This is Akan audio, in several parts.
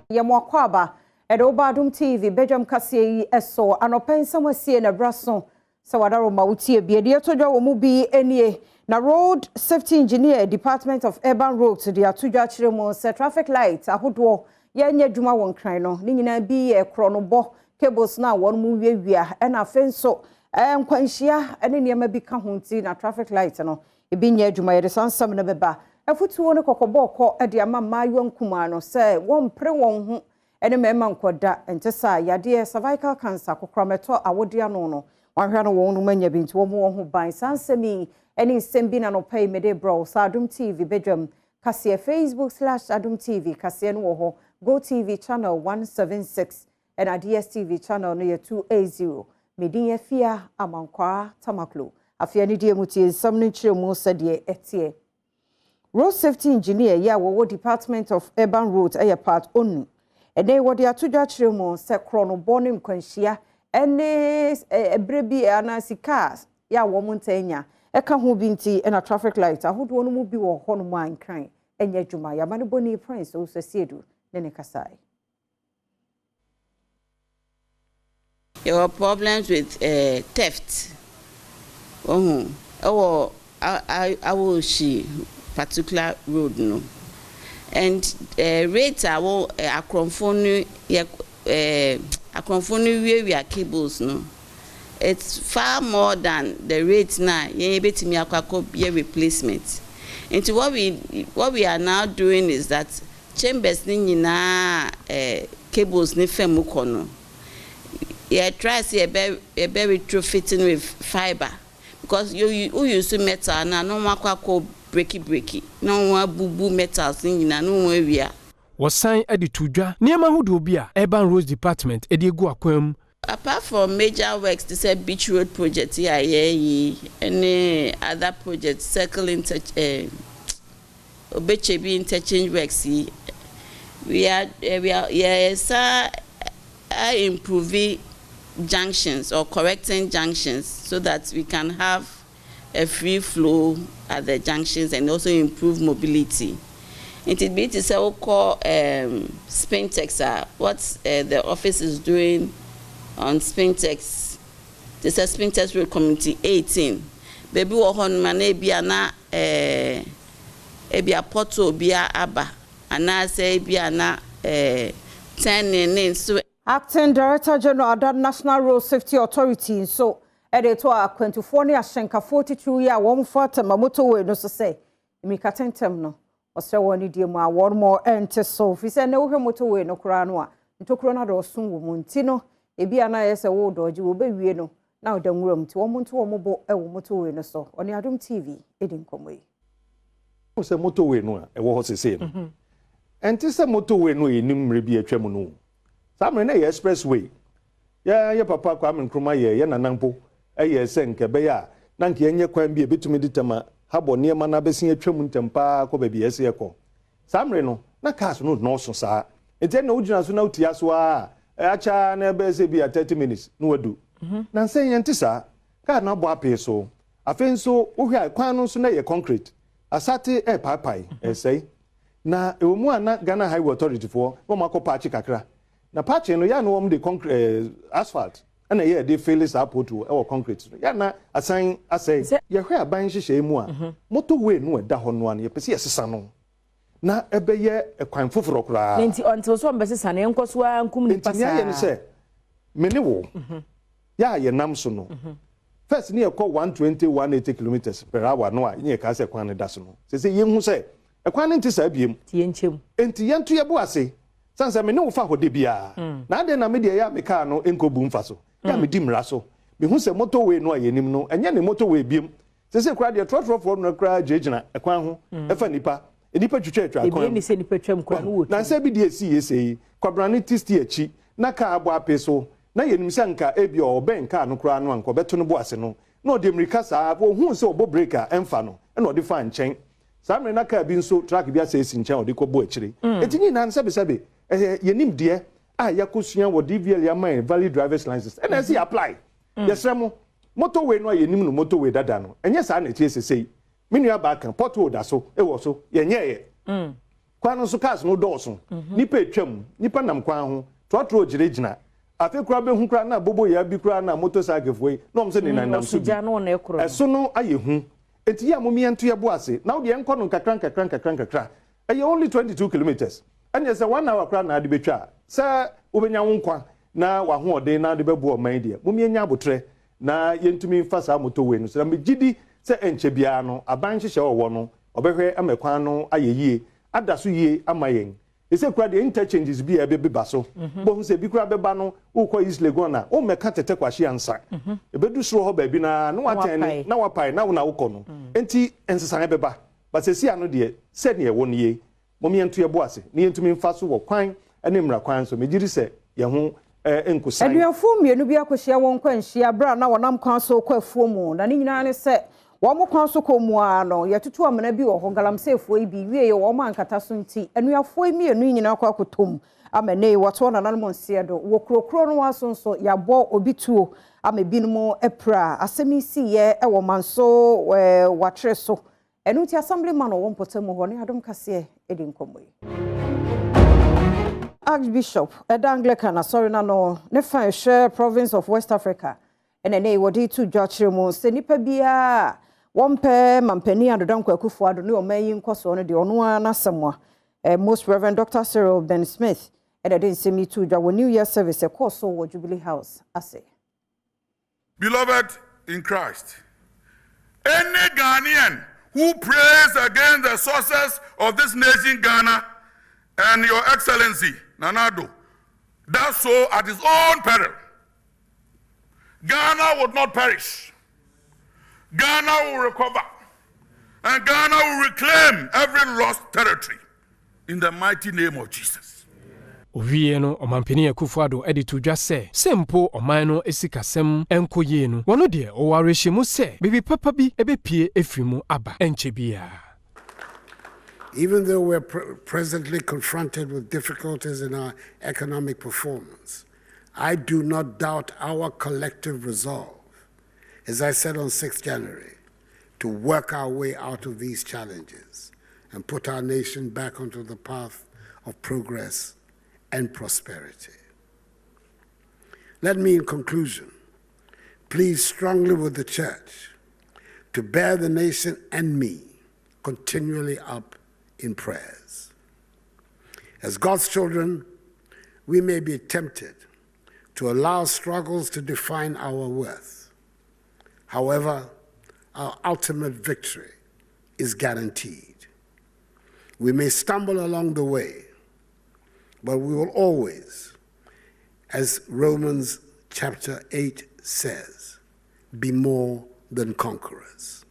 Yemokwaba Badwam TV Badwam kase eso anopen samwasie na braso sawadaro mautie biede todwa wo mu bi enie na road safety engineer Department of Urban Roads de atodwa kire mo se traffic light ahodo ye nya dwuma won kran no ni nyina bi ye kro no bo cables na won mu wiawia e na fenso nkwanhia ene niam bi ka honti na traffic light no e bi nya dwuma ye de sansam na beba afutuo ne kokoboko e de ama mayo nkuma no se won pre won ho ene mema nkoda entesa yade cervical cancer kokrometo awodia no wanhwa no won no manya bi nti wo mo ho ban sansemi ene sembi na no pay mede bro sa Adom TV Badwam kase Facebook/Adom TV kase no ho Go TV channel 176 and a DSTV channel no 280 medin afia amankwa tamaklo afia ni die mutie samne kire mu sade etie road safety engineer ya wo Department of Urban Roads part onu ene wo de atodwa kire mu se krono bone nkwanhia ene ebrebi anasi cars ya wo montanya eka ho binti na traffic light ahodo no mu bi wo ho no mu ankran enya dwuma ya mane boni prince o sesiedu nene kasai. There were problems with theft. I will see particular road no, and rates are acronphone we are cables no. It's far more than the rate now. You able to me a replacement. And what we are now doing is that chambers ni na cables ni femu kono. Yeah, try see a be retrofitting with fiber because you use metal na no makwa breaky no one bubu metals ni na no area wasan edi tudwa niema hudu bi a Urban Roads Department edi egu akwam. Apart from major works, this is beach road project here, any other project, circle interchange works. We are improving junctions or correcting junctions so that we can have a free flow at the junctions and also improve mobility. It be to say we call Spintex, what the office is doing on Spintex. This is Spintex Road Community 18. Baby wo hon ma na bia na ebia porto bia aba ana say bia na 10 so Acting Director General of the National Road Safety Authority so editor 24 ne ahyenka 42 year won fata motorway no so say emika tentem no osre woni die mu a won more ente so fi say na wo hwe motorway no kura no a ntokuro na do so wo munti no ebia na yese wo doji wo bewie no na odanwuram ti wo monto wo mobo e wo motorway no so oni Adom TV edin komoi wo se motorway no a e wo ho sese no enti se motorway no enim mre bi atwam no samre na ye expressway ye papa kwa menkroma ye nanampo ye se nke be ya na nke enye kwan bi ebetumi ditama habo niema na besin atwam ntempa ko ba bi yese yekọ samre no na cars no no so sa enti na ugina so na utia so a acha na ebe se bi 30 minutes no wadu na nsen ye ntisa car na bo ape so afenso ohwa kwan no so na ye concrete asate papai sei na ewmu ana Ghana Highway Authority for wo makopa achi kakra na patch no ya no wom de concrete asphalt ana ye de fail support e wo concrete ya na asan asai ye hwe aban hihye mu a motorway no da ho no an ye pese ye sesa no na ebe ye ekwan foforo kura nti until so mbesesa na enkoso ankum ni pasa nti ye ne se mene wo ya ye nam so no first ni ye call 180 kilometers per hour no a ye ka se kwan ne da so no se ye hu se ekwan nti sa biem ti ye nchem enti ye nto ye bo ase sansa mene wo fa hode bia na ade na media ya meka no enkobu mfa so ya medi mra so me hu se motorway no ayenim no enye ne motorway biem se kura de trotro no kura jejina ekwan ho efa nipa twetwa akwan e bi ni se nipa twam kura no wo na se bi de esi yesei kwabrane tisti achi na ka abo ape so na yenim se nka ebi o ben ka no kura no anko beto no bo ase no na ode mrika saa wo hu se obo breaker emfa no na ode fa nchen samre na ka bi nso track bi ase esi nchen ode kobo akiri etinyi na sebe yenim de a yakosua wo DVL ya man valid driver's license and as apply yesremo motorway no yenim no motorway dada no enye sa na tie sesei menua ba kan portfolio da so e wo so yenye ye kwan no so cars no dɔɔso nipa etwam nipa nam kwan ho trɔtrɔ gyina afi kura be hu kura na bobo ya bi kura na motorcycle foi na ɔm se ne nam so bi ɛso no ayɛ hu enti ya momi ento ye bo ase na wo de enko no kakran ɛyɛ only 22 kilometers ɛne sɛ 1 hour kura na ade betwa sɛ wobenya wo nkwa na wa ho ɔde na ade bɛbo ɔman deɛ momi anya abotrɛ na yentumi fa saa motorway no so na megidi sɛ enche bia no aban hyehyɛ ɔwɔ no ɔbɛhwɛ amekwan no ayɛ yie ada so yie ama yɛn ese kura de interchanges bi ebe ba so bo hu se bi kura beba no ukọ East Legon na o meka tete kwashi ansa ebedu soro ho ba bi na watene na wapai na wona ukọ no enti ensesan beba ba se sia no de se ne ewo ne ye momi ento ye bo ase ne yentumi mfa so wo kwan ene mra kwan so megiri se ye ho enkusan aduafo mienu bi akohia won kwanhia bra na wonam kwan so kwafuo mu na ne nyina ne se wɔn kwan so kɔmua no yɛtutu amena bi wɔ hɔ galamsefoɔ bi wie wɔ ma ankata so nti anuafoɔ mienu nyina akɔ akotom amene wɔto na nanom nsia do wɔ kurokuro no waso nso yɛabɔ obi tuo ama binom epra asɛm si yɛ ɛwɔ manso watrɛ so ɛno nti assemblyman wɔ mpɔtam hɔ ne Adom kase edi nkɔmmɔ yi Archbishop Anglican asɔre na no ne fa hwɛ province of West Africa ɛna ne wɔde tu dwachire mu sɛ nipa bia Wompe mampeni adodanko akufo ado ne omayi nkoso no de ono na semwa Most Reverend Dr. Cyril Ben Smith and the nsemi to dwa New Year service e course wo Jubilee House ase. Beloved in Christ, any Ghanaian who prays against the sources of this nation Ghana and your excellency Nanado does so at his own peril. Ghana would not perish. Ghana will recover, and Ghana will reclaim every lost territory in the mighty name of Jesus. Owie no omampeni Akufo-Addo editu dwa se sempo oman no esikasem enkoye no wono de owarehyimu se bibi papa bi ebepie efimu aba enche bia. Even though we're presently confronted with difficulties in our economic performance, I do not doubt our collective resolve, as I said on 6th January, to work our way out of these challenges and put our nation back onto the path of progress and prosperity. Let me, in conclusion, plead strongly with the Church to bear the nation and me continually up in prayers. As God's children, we may be tempted to allow struggles to define our worth. However, our ultimate victory is guaranteed. We may stumble along the way, but we will always, as Romans chapter 8 says, be more than conquerors.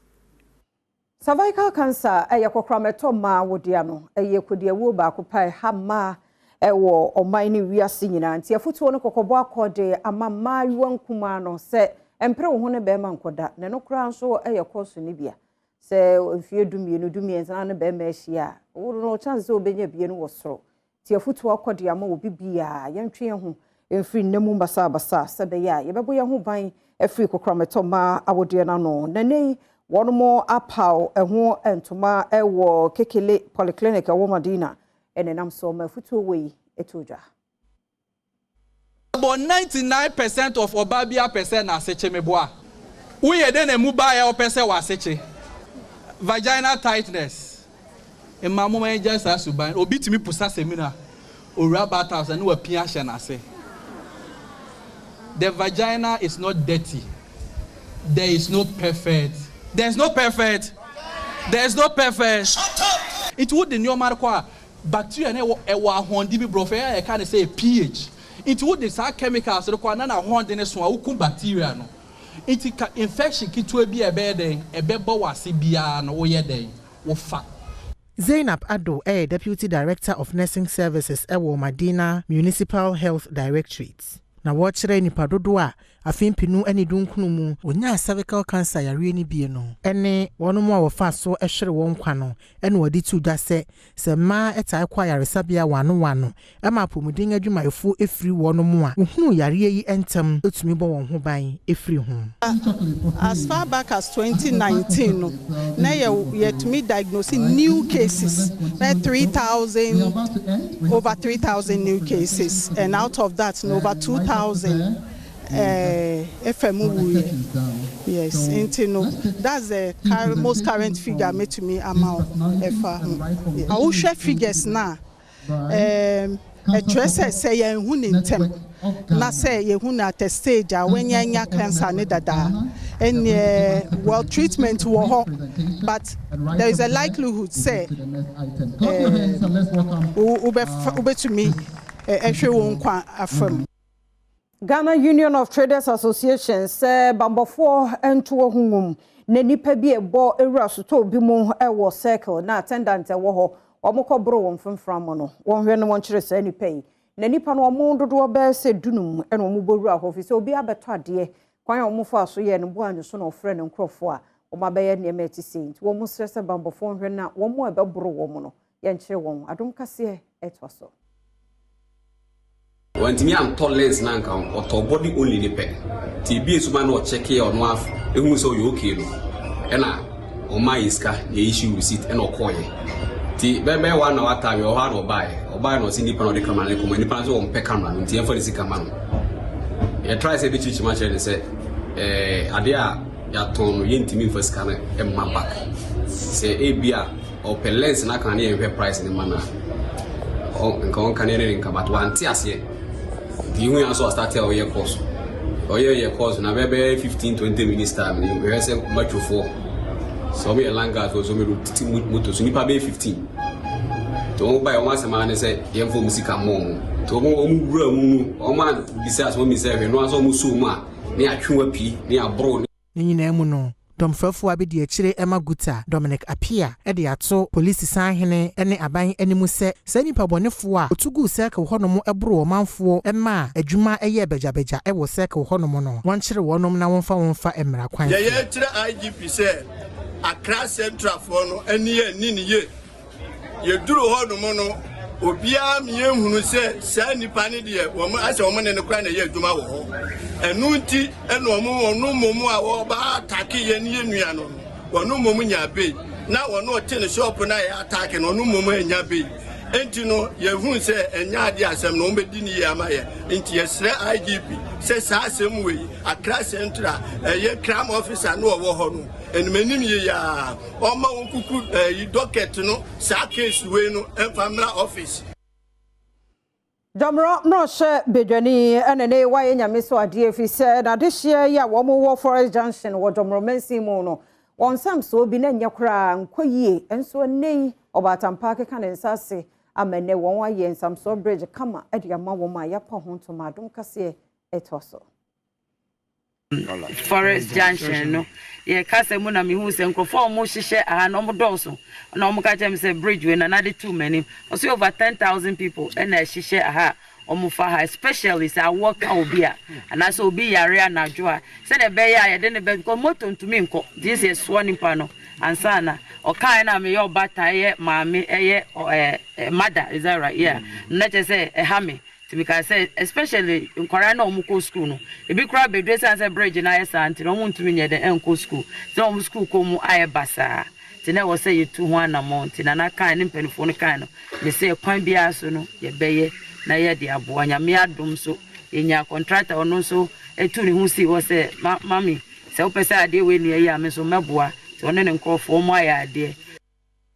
Cervical cancer kwokrameto ma wodiano kodiawo ba kopai hama ewo oman ni wiase nyina nti afutuo no kokobo akode ama maayiwa nkuma no se empre wo ho ne be ma nkoda ne no kura nso koso ni bia se mfie dumie nsa ne be ma ahia wo no chance obenya bie no wosoro ti afutuo akode ama obi bia yentwe ho emfiri nemu basa se be ya yebebo ye ho ban afiri kokrameto ma awode na no nanei one more apau eho entoma ewo kekele polyclinic ewo Madina enenam so mafutuo wei etodwa. About 99% of Obabia person are seche meboa. We then a mobile person was seche. Vaginal tightness. And my mama just has to buy. Obi to me pusa seminar. Or rabat house and no piashan I say. The vagina is not dirty. There is no perfect. There's no perfect. There's no perfect. Shut up. It would the new marqua bacteria and a hondi be brofe. I can't say pH. It would the chemicals so the na hondi ne so uku bacteria no. It infection kitwe be a bed a bebo wasi bia no ye den wo fa. Zainab Addo, Deputy Director of Nursing Services, Ewo Madina Municipal Health Directorate. Na watchere nipa dodo a afin pinu ene dunkunu mu onya cervical cancer yare ni bie no ene wono mu a wofa so ehwere won kwa no ene wodi tu da se ma etai kwa yare sabia wano ema pomudin adwumayefo efiri wono mu a ohunu yare yi entem etumi bo won ho ban efiri ho. As far back as 2019 no na yet me diagnosing new cases over 3,000 new cases, and out of that over 2,000 FMU. Yes, that's the most current figure made to me amount. I will share figures now. A dresser say who in tem. Na say you at a stage when you cancer and well treatment will but there is a likelihood say ube to me Ghana Union of Traders Association say bambofo entuo hungum ne nipa bi ebo ewura soto bi mu ewo circle na attendant ewo ho omukobro won fenframo no won hwe no won kire say nipa yi na nipa no omo dodo be se dunum ena omo bowura ho fi se obi abeto ade kwan omo fa so ye no bo anyo so no frɛ no nkrofo a omo abaye ne ma ti sent wo mo stress bambofo hwe na wo mo ebebro wo mo no ye nkire won adom kase eto so want me am tolerance na nka or body only ni pe ti bi esuma na o check here on af ehun so you okay no e na o ma iska ye issue receipt e na call ye ti bebe wa na wata we o ha no buy no si nipa no de camera le ko ni pa so o mpe camera no ti en for the camera no ye try say be chichi ma chere say ade a ya ton no ye ntimi for scanner e ma back say e bia o pe lens na kan ye price ni mana o nka on kan ye nka but one ti ase you also start our year course. Or year course na maybe 15-20 minutes time. We have some much for. So me a langa to so me moto so nipa be 15. To buy once a man say yem for music among. To mu man besides when me say we no so mu so ma na atwe pi na abro ni nyina mu no domfrafo abedi akire ema guta Dominic Apia e de ato police sanhene ene aban animu se nipa bonefo a otugu seka honom ebro manfo ema adwuma eye bejabeja e wo seka honom no won kire wonom na wonfa emra kwan ye kire IGP se Accra Central for no ene ni ye ye duru honom no obia me hunu se sa nipa ne de wo ase wo ne kwan na ye adwuma wo ho enu nti ene ono momu a wo ba atake ye ne nua no wono momu nya be na wono ote ne shop na ye atake no ono momu nya be enti no ye hunu se enya ade asem no mbedi ni ye amaye enti ye sre IGP se sa asem we Accra Central ye crime officer no wo ho no enmenim ye ya oma wonkuku yi docket no sa case we no family office Jamro no she bedwani enene waye nyame so ade afi se na de hye ya wo mo wo Forest Junction wo Jamro mensi mu no won sam so bi na nya kra nkoyie enso nei obatampa keka ne nsase amene won waye nsam so bridge kama ade ama wo ma yapo ho to ma dum kase etoso Forest Junction no ye kase mu na mi hu se nkrofo mo hihye aha no mo dɔso na mo ka chem se bridge we na na de too many also over 10,000 people na hihye aha omo fa ha especially say work obi a na so obi yare anadwo a se na be ya ye de ne be ko moto ntumi nko this is swanning pano ansa na o kai na me yo bata ye maame eye mother is that right yeah na che say ha me because especially in Korean no muko school no e bi kra be dress as a bridge na yes anti no mu ntumi nye de enko school so mu school ko mu aye basa ti na wo say you 200 amount na kan ni penifo no kan no me say kwan bia so no ye beye na ye de aboa nya me adom so enya contractor ono so etu ni hu si wo say mami se wo pesa ade we ni ya me so meboa ti ono ne nkofo mu aye ade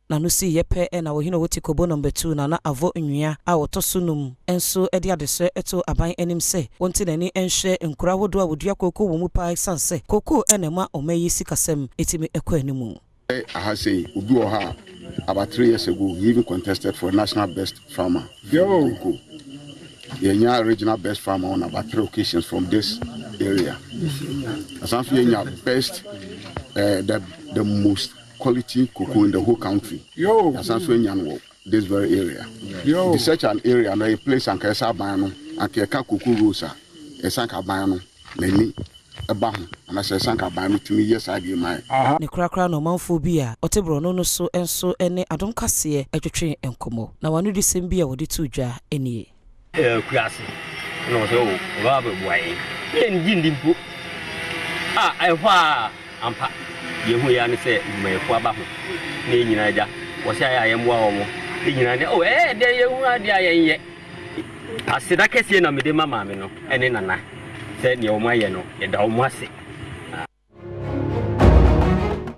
na no si yepe na wo hino woti kobo number 2 na avo nwia a woto sunum enso ede adese eto aban anim se wonti nani enhwe nkura wodo a wodua koko wo mu pa sanse koko enema omayi sikasem etimi ekọ animu aha say obi o ha about 3 years ago he even contested for national best farmer koko yenya regional best farmer on about 3 occasions from this area asanso yenya best the most quality cocoa in the whole country. That's this very area. It's such an area, and a place and Kesa Bano, and Keka Cocoa Rosa, a Sanka Bano, many aba ho ana sɛ sanka ba metumi yɛ saa deɛ mai ne krakra no manfo bi a ɔtebro no so enso ene adom kase atwetwe enkomo na wano di sem bi a wode to dwa enie kuase no so ba ba buai en gindimpo ai hwa ampa ye hu ya ne sɛ mefo aba ho ne nyina ja wo sɛ ya yɛmboa wo mo ne nyina ne de ye hu ade ayɛ aseda kɛse na mede mama me no ene nana sɛ ne wo ma yɛ no yɛda wo mo ase